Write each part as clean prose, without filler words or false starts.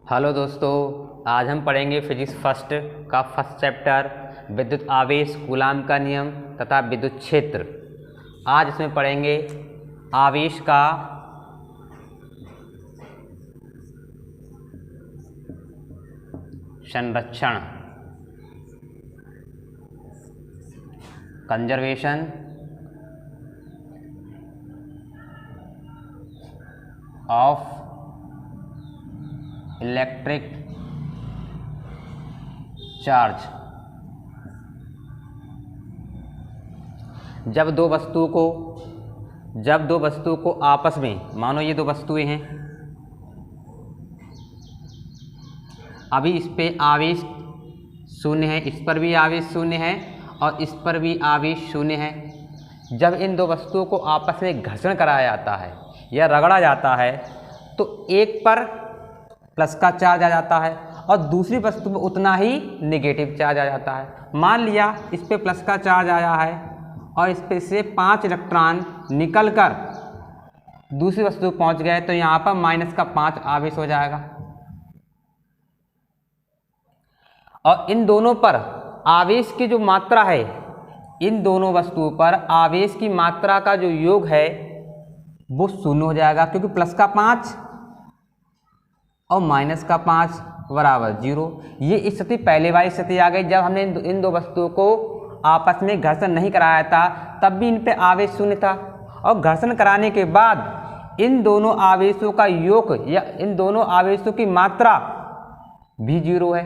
Hello दोस्तों, आज हम पढ़ेंगे फिजिक्स फर्स्ट का फर्स्ट चैप्टर विद्युत आवेश, कूलाम का नियम तथा विद्युत क्षेत्र। आज इसमें पढ़ेंगे आवेश का संरक्षण, कंजर्वेशन ऑफ इलेक्ट्रिक चार्ज। जब दो वस्तुओं को आपस में, मानो ये दो वस्तुएं हैं, अभी इस पे आवेश शून्य है, इस पर भी आवेश शून्य है और इस पर भी आवेश शून्य है। जब इन दो वस्तुओं को आपस में घर्षण कराया जाता है या रगड़ा जाता है तो एक पर प्लस का चार्ज आ जाता है और दूसरी वस्तु में उतना ही नेगेटिव चार्ज आ जाता है। मान लिया इस पे प्लस का चार्ज आया है और इस पे से 5 इलेक्ट्रॉन निकलकर दूसरी वस्तु पहुंच गए तो यहाँ पर माइनस का 5 आवेश हो जाएगा और इन दोनों पर आवेश की जो मात्रा है, इन दोनों वस्तुओं पर आवेश की मात्रा का जो योग है वो शून्य हो जाएगा, क्योंकि प्लस का 5 और माइनस का 5 बराबर 0। ये स्थिति पहले वाली स्थिति आ गई जब हमने इन दो वस्तुओं को आपस में घर्षण नहीं कराया था, तब भी इन पे आवेश शून्य था और घर्षण कराने के बाद इन दोनों आवेशों का योग या इन दोनों आवेशों की मात्रा भी 0 है।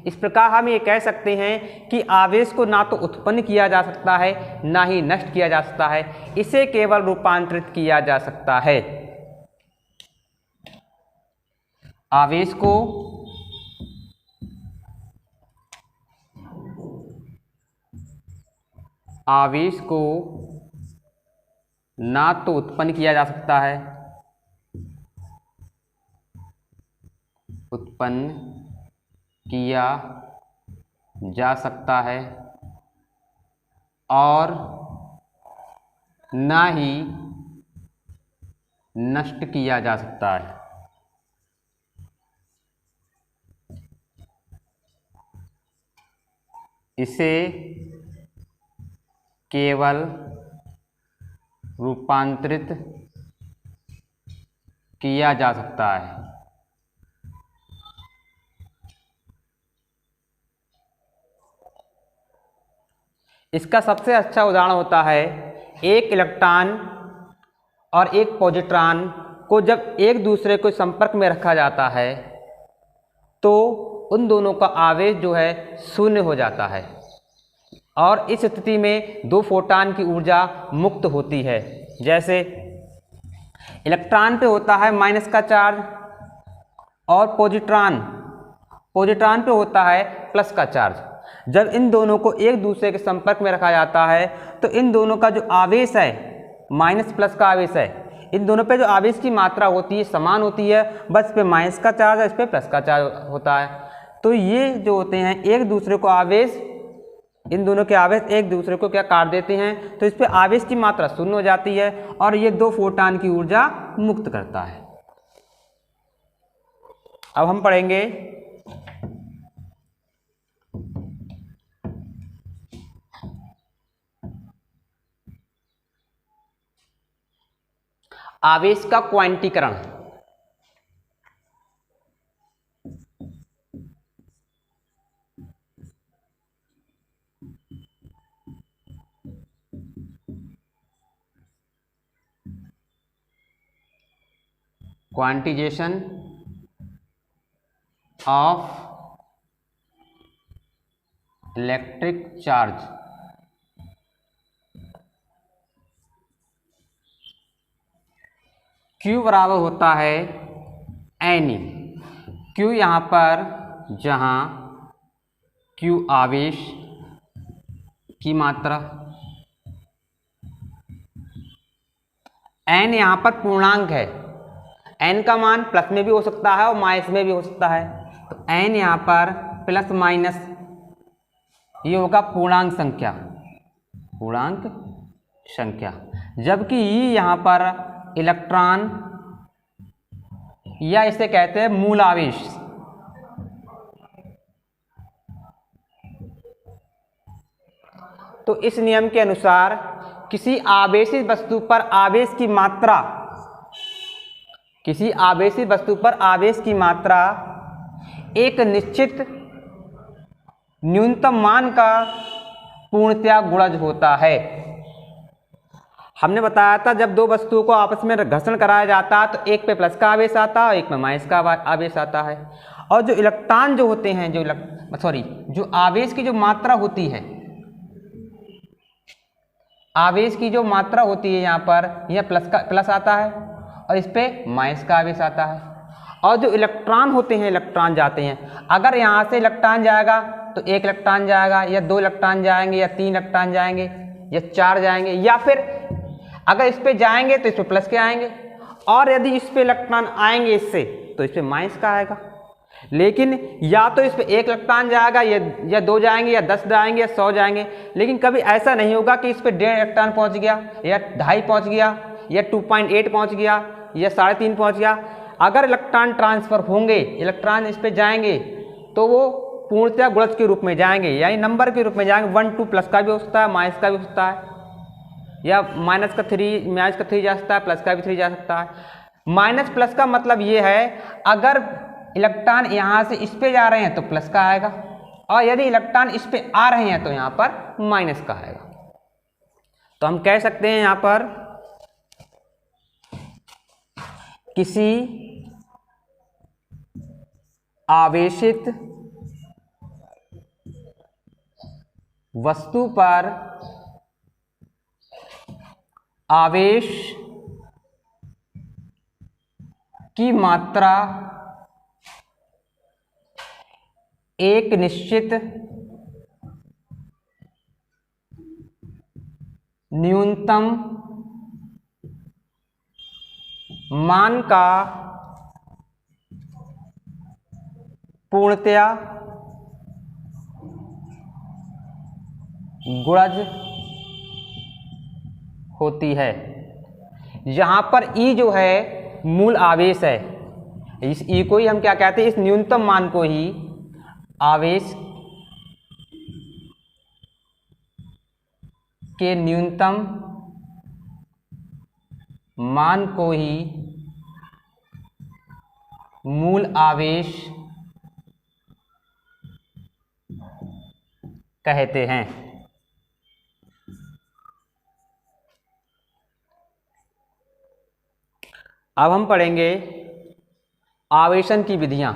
इस प्रकार हम ये कह सकते हैं कि आवेश को ना तो उत्पन्न किया जा सकता है ना ही नष्ट किया जा सकता है, इसे केवल रूपांतरित किया जा सकता है। आवेश को ना तो उत्पन्न किया जा सकता है, उत्पन्न किया जा सकता है और ना ही नष्ट किया जा सकता है। इसे केवल रूपांतरित किया जा सकता है। इसका सबसे अच्छा उदाहरण होता है एक इलेक्ट्रॉन और एक पॉजिट्रॉन को जब एक दूसरे को संपर्क में रखा जाता है तो उन दोनों का आवेश जो है शून्य हो जाता है और इस स्थिति में दो फोटॉन की ऊर्जा मुक्त होती है। जैसे इलेक्ट्रॉन पे होता है माइनस का चार्ज और पॉजिट्रॉन पे होता है प्लस का चार्ज। जब इन दोनों को एक दूसरे के संपर्क में रखा जाता है तो इन दोनों का जो आवेश है, माइनस प्लस का आवेश है, इन दोनों पे जो आवेश की मात्रा होती है समान होती है, बस इस पे माइनस का चार्ज है, इस पे प्लस का चार्ज होता है। तो ये जो होते हैं एक दूसरे को आवेश, इन दोनों के आवेश एक दूसरे को क्या काट देते हैं, तो इस पे आवेश की मात्रा शून्य हो जाती है और ये दो फोटॉन की ऊर्जा मुक्त करता है। अब हम पढ़ेंगे आवेश का क्वांटीकरण। Quantization of electric charge. Q बराबर होता है N। Q यहाँ पर, जहाँ Q आवेश की मात्रा, N यहाँ पर पूर्णांक है, N का मान प्लस में भी हो सकता है और माइनस में भी हो सकता है, तो N यहाँ पर प्लस माइनस ये होगा पूर्णांक संख्या, जबकि ये यहाँ पर इलेक्ट्रॉन या इसे कहते हैं मूल आवेश, तो इस नियम के अनुसार किसी आवेशित वस्तु पर आवेश की मात्रा, किसी आवेशित वस्तु पर आवेश की मात्रा एक निश्चित न्यूनतम मान का पूर्णतया गुणज होता है। हमने बताया था जब दो वस्तुओं को आपस में घर्षण कराया जाता है तो एक पे प्लस का आवेश आता है और एक में माइनस का आवेश आता है। और जो इलेक्ट्रॉन जो होते हैं, जो आवेश की जो मात्रा होती है, आवेश की जो मात्रा होती है यहाँ पर यह प्लस आता है और इस पे माइनस का आवेश आता है। और जो इलेक्ट्रॉन होते हैं, इलेक्ट्रॉन जाते हैं, अगर यहाँ से इलेक्ट्रॉन जाएगा तो एक इलेक्ट्रॉन जाएगा या दो इलेक्ट्रॉन जाएंगे या तीन इलेक्ट्रॉन जाएंगे या चार जाएंगे, या फिर अगर इस पे जाएंगे तो इस पे प्लस के आएंगे, और यदि इस पे इलेक्ट्रॉन आएंगे इससे तो इस पे माइनस का आएगा। लेकिन या तो इस पे एक इलेक्ट्रॉन जाएगा या दो जाएंगे या 10 जाएंगे या 100 जाएंगे, लेकिन कभी ऐसा नहीं होगा कि इस पे 1.5 इलेक्ट्रॉन पहुंच गया या 2.5 पहुंच गया या 2.8 पहुंच गया या 3.5 पहुंच गया। अगर इलेक्ट्रॉन ट्रांसफर होंगे, इलेक्ट्रॉन इस पे जाएंगे तो वो पूर्णतया गुणज के रूप में जाएंगे, यानी नंबर के रूप में जाएंगे। 1 2 प्लस का भी हो सकता है, माइनस का भी हो सकता है, या माइनस का 3 जा सकता है, प्लस का भी 3 जा सकता है। माइनस प्लस का मतलब ये है अगर इलेक्ट्रॉन यहाँ से इस पे जा रहे हैं तो प्लस का आएगा, और यदि इलेक्ट्रॉन इस पे आ रहे हैं तो यहाँ पर माइनस का आएगा। तो हम कह सकते हैं यहाँ पर किसी आवेशित वस्तु पर आवेश की मात्रा एक निश्चित न्यूनतम मान का पूर्णतया गुणज होती है। यहाँ पर E जो है मूल आवेश है, इस E को ही हम क्या कहते हैं, इस न्यूनतम मान को ही आवेश के न्यूनतम मान को ही मूल आवेश कहते हैं। अब हम पढ़ेंगे आवेशन की विधियां।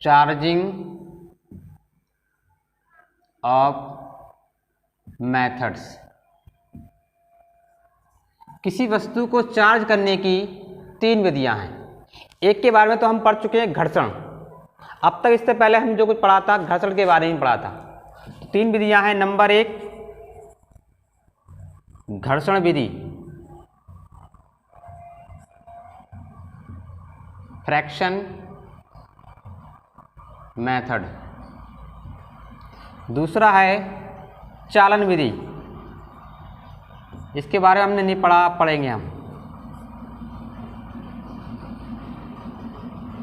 Charging of methods. किसी वस्तु को चार्ज करने की 3 विधियां हैं। एक के बारे में तो हम पढ़ चुके हैं, घर्षण। अब तक इससे पहले हम जो कुछ पढ़ा था घर्षण के बारे में पढ़ा था। 3 विधियां हैं। नंबर 1 घर्षण विधि, फ्रैक्शन मेथड। दूसरा है चालन विधि, इसके बारे में हमने नहीं पढ़ा, पढ़ेंगे हम।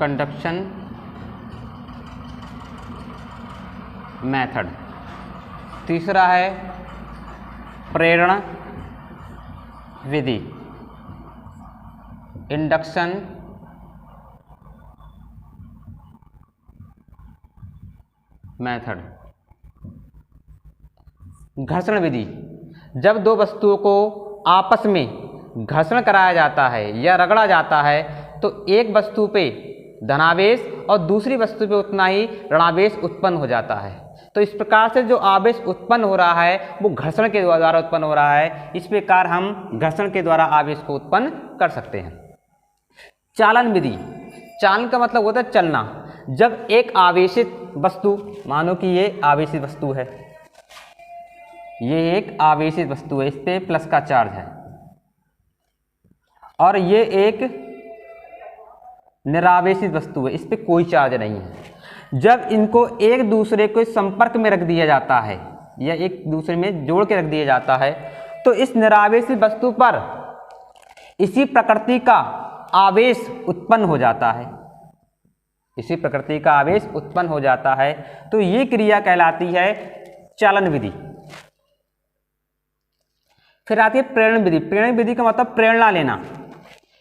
Conduction method. तीसरा है प्रेरण विधि, इंडक्शन मेथड। घर्षण विधि, जब दो वस्तुओं को आपस में घर्षण कराया जाता है या रगड़ा जाता है तो एक वस्तु पे धनावेश और दूसरी वस्तु पे उतना ही ऋणावेश उत्पन्न हो जाता है। तो इस प्रकार से जो आवेश उत्पन्न हो रहा है वो घर्षण के द्वारा उत्पन्न हो रहा है। इस प्रकार हम घर्षण के द्वारा आवेश को उत्पन्न कर सकते हैं। चालन विधि, चालन का मतलब होता है चलना। जब एक आवेशित वस्तु, मानो कि ये आवेशित वस्तु है, ये एक आवेशित वस्तु है, इस पे प्लस का चार्ज है, और ये एक निरावेशित वस्तु है, इस पे कोई चार्ज नहीं है। जब इनको एक दूसरे के संपर्क में रख दिया जाता है या एक दूसरे में जोड़ के रख दिया जाता है, तो इस निरावेशित वस्तु पर इसी प्रकृति का आवेश उत्पन्न हो जाता है, इसी प्रकृति का आवेश उत्पन्न हो जाता है। तो ये क्रिया कहलाती है चालन विधि। फिर आती है प्रेरण विधि। प्रेरण विधि का मतलब प्रेरणा लेना।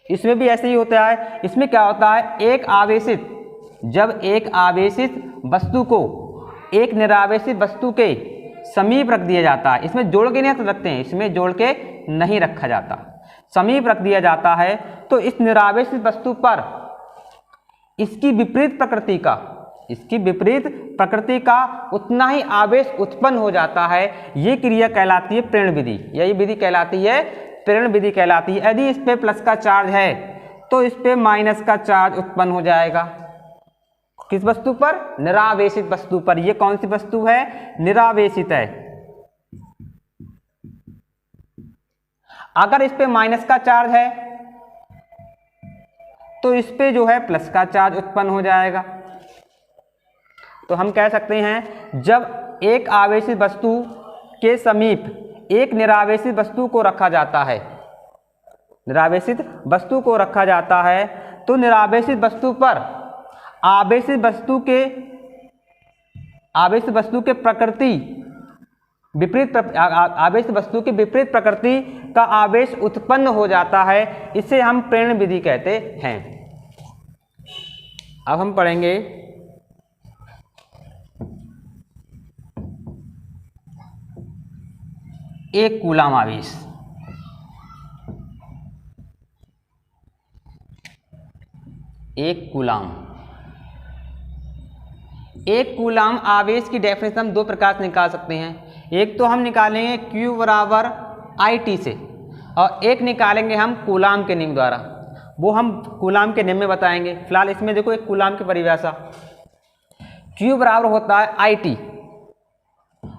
इसमें भी ऐसे ही होता है। इसमें क्या होता है, जब एक आवेशित वस्तु को एक निरावेशित वस्तु के समीप रख दिया जाता है, इसमें जोड़ के नहीं रखते हैं, इसमें जोड़ के नहीं रखा जाता, समीप रख दिया जाता है, तो इस निरावेशित वस्तु पर इसकी विपरीत प्रकृति का उतना ही आवेश उत्पन्न हो जाता है। ये क्रिया कहलाती है प्रेरण विधि। यही विधि कहलाती है प्रेरण विधि कहलाती है। यदि इस पे प्लस का चार्ज है तो इस पे माइनस का चार्ज उत्पन्न हो जाएगा। किस वस्तु पर? निरावेशित वस्तु पर। ये कौन सी वस्तु है? निरावेशित है। अगर इस पे माइनस का चार्ज है तो इस पे जो है प्लस का चार्ज उत्पन्न हो जाएगा। तो हम कह सकते हैं जब एक आवेशित वस्तु के समीप एक निरावेशित वस्तु को रखा जाता है, निरावेशित वस्तु को रखा जाता है, तो निरावेशित वस्तु पर आवेशित वस्तु के प्रकृति विपरीत आवेशित वस्तु की विपरीत प्रकृति का आवेश उत्पन्न हो जाता है। इसे हम प्रेरण विधि कहते हैं। अब हम पढ़ेंगे एक कूलाम आवेश। एक कूलाम आवेश की डेफिनेशन हम दो प्रकार से निकाल सकते हैं। एक तो हम निकालेंगे Q बराबर IT से, और एक निकालेंगे हम कूलाम के नियम द्वारा। वो हम कूलाम के नियम में बताएंगे। फिलहाल इसमें देखो एक कूलाम की परिभाषा, Q बराबर होता है IT,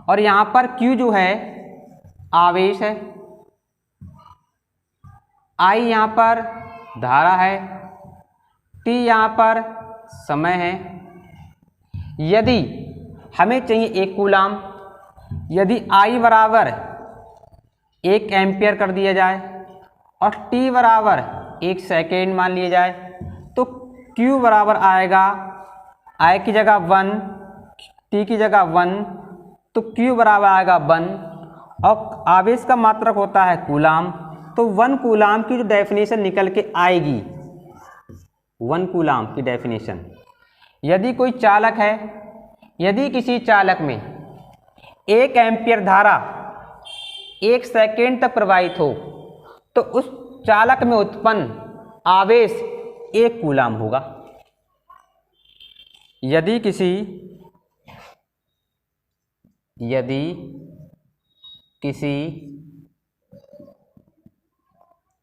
और यहाँ पर Q जो है आवेश है, I यहाँ पर धारा है, T यहाँ पर समय है। यदि हमें चाहिए एक कूलाम, यदि I बराबर 1 एम्पियर कर दिया जाए और T बराबर 1 सेकेंड मान लिया जाए, तो Q बराबर आएगा I की जगह 1, T की जगह 1, तो Q बराबर आएगा 1, और आवेश का मात्रक होता है कूलाम। तो 1 कूलाम की जो डेफिनेशन निकल के आएगी, 1 कूलाम की डेफिनेशन, यदि कोई चालक है, यदि किसी चालक में 1 एम्पियर धारा 1 सेकेंड तक प्रवाहित हो, तो उस चालक में उत्पन्न आवेश 1 कूलाम होगा। यदि किसी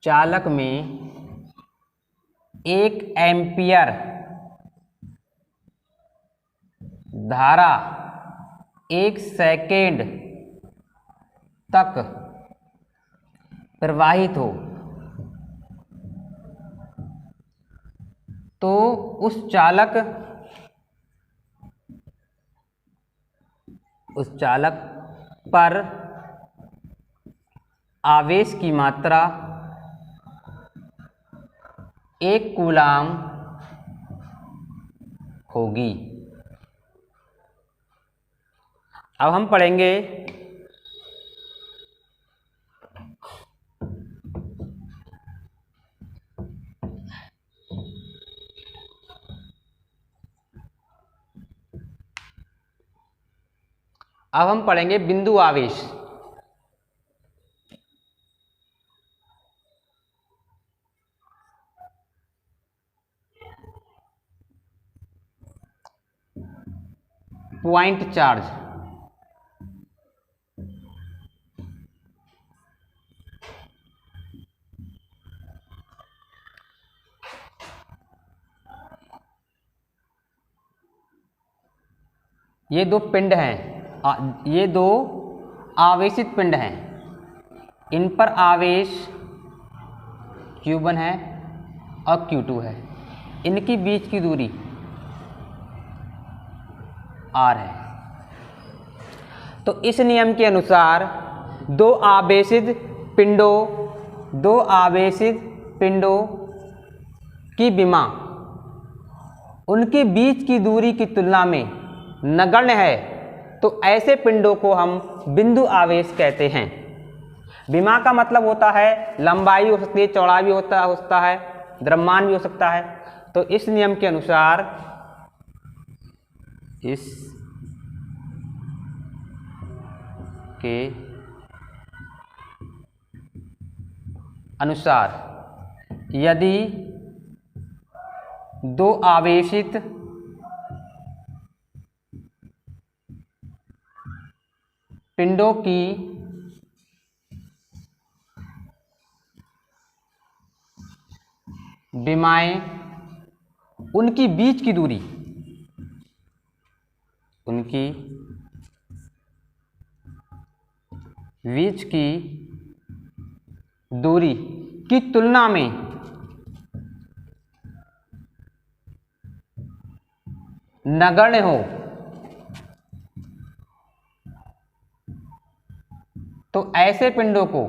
चालक में 1 एम्पियर धारा 1 सेकेंड तक प्रवाहित हो, तो उस चालक पर आवेश की मात्रा 1 कूलाम होगी। अब हम पढ़ेंगे बिंदु आवेश। Point charge. ये दो पिंड हैं, ये दो आवेशित पिंड हैं, इन पर आवेश Q1 है और Q2 है, इनकी बीच की दूरी R है। तो इस नियम के अनुसार दो आवेशित पिंडों की विमा उनके बीच की दूरी की तुलना में नगण्य है, तो ऐसे पिंडों को हम बिंदु आवेश कहते हैं। विमा का मतलब होता है लंबाई हो सकती है, चौड़ाई भी होता है, द्रव्यमान भी हो सकता है। तो इस नियम के अनुसार यदि दो आवेशित पिंडों की विमाएं उनकी बीच की दूरी की तुलना में नगण्य हो, तो ऐसे पिंडों को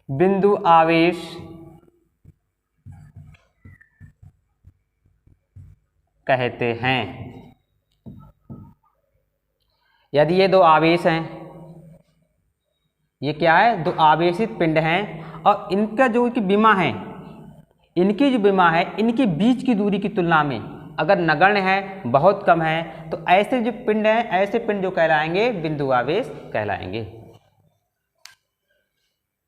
बिंदु आवेश कहते हैं। यदि ये दो आवेश हैं, ये क्या है, दो आवेशित पिंड हैं, और इनका जो की विमा है, इनकी जो विमा है, इनके बीच की दूरी की तुलना में अगर नगण्य है, बहुत कम है, तो ऐसे जो पिंड हैं, ऐसे पिंड जो कहलाएंगे बिंदु आवेश कहलाएंगे।